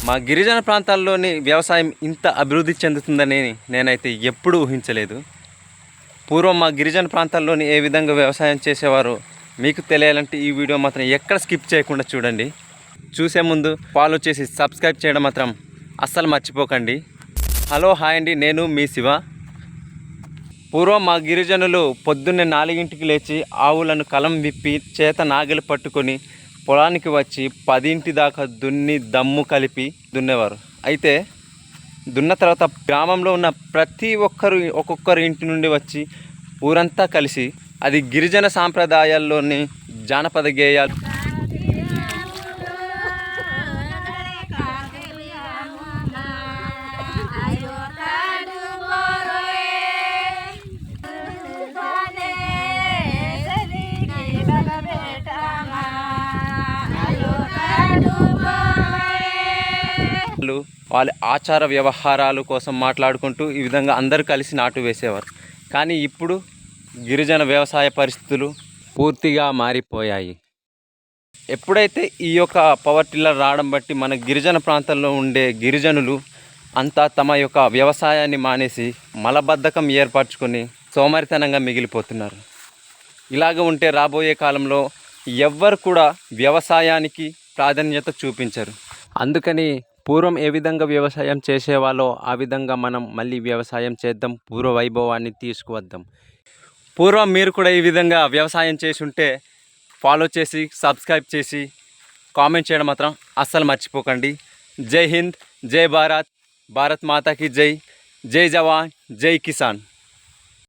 మా గిరిజన ప్రాంతాల్లోని వ్యవసాయం ఇంత అభివృద్ధి చెందుతుందని నేనైతే ఎప్పుడూ ఊహించలేదు. పూర్వం మా గిరిజన ప్రాంతాల్లోని ఏ విధంగా వ్యవసాయం చేసేవారో మీకు తెలియాలంటే ఈ వీడియో మాత్రం ఎక్కడ స్కిప్ చేయకుండా చూడండి. చూసే ముందు ఫాలో చేసి సబ్స్క్రైబ్ చేయడం మాత్రం అస్సలు మర్చిపోకండి. హలో హాయ్ అండి, నేను మీ శివ. పూర్వం మా గిరిజనులు పొద్దున్నే 4 లేచి ఆవులను కలం విప్పి చేత నాగలి పట్టుకొని పొలానికి వచ్చి 10 దాకా దున్ని దమ్ము కలిపి దున్నేవారు. అయితే దున్న తర్వాత గ్రామంలో ఉన్న ప్రతి ఒక్కరు ఒక్కొక్కరు ఇంటి నుండి వచ్చి ఊరంతా కలిసి అది గిరిజన సాంప్రదాయాల్లోని జానపద గేయాలు వాళ్ళ ఆచార వ్యవహారాలు కోసం మాట్లాడుకుంటూ ఈ విధంగా అందరూ కలిసి నాటు వేసేవారు. కానీ ఇప్పుడు గిరిజన వ్యవసాయ పరిస్థితులు పూర్తిగా మారిపోయాయి. ఎప్పుడైతే ఈ యొక్క పవర్ టిల్లర్ రావడం బట్టి మన గిరిజన ప్రాంతాల్లో ఉండే గిరిజనులు అంతా తమ యొక్క వ్యవసాయాన్ని మానేసి మలబద్ధకం ఏర్పరచుకొని సోమరితనంగా మిగిలిపోతున్నారు. ఇలాగ ఉంటే రాబోయే కాలంలో ఎవ్వరు కూడా వ్యవసాయానికి ప్రాధాన్యత చూపించరు. అందుకని పూర్వం ఏ విధంగా వ్యవసాయం చేసేవాళ్ళో ఆ విధంగా మనం మళ్ళీ వ్యవసాయం చేద్దాం, పూర్వ వైభవాన్ని తీసుకువద్దాం. పూర్వం మీరు కూడా ఈ విధంగా వ్యవసాయం చేసి ఉంటే ఫాలో చేసి సబ్స్క్రైబ్ చేసి కామెంట్ చేయడం మాత్రం అస్సలు మర్చిపోకండి. జై హింద్, జై భారత్, భారత్ మాతాకి జై, జై జవాన్, జై కిసాన్.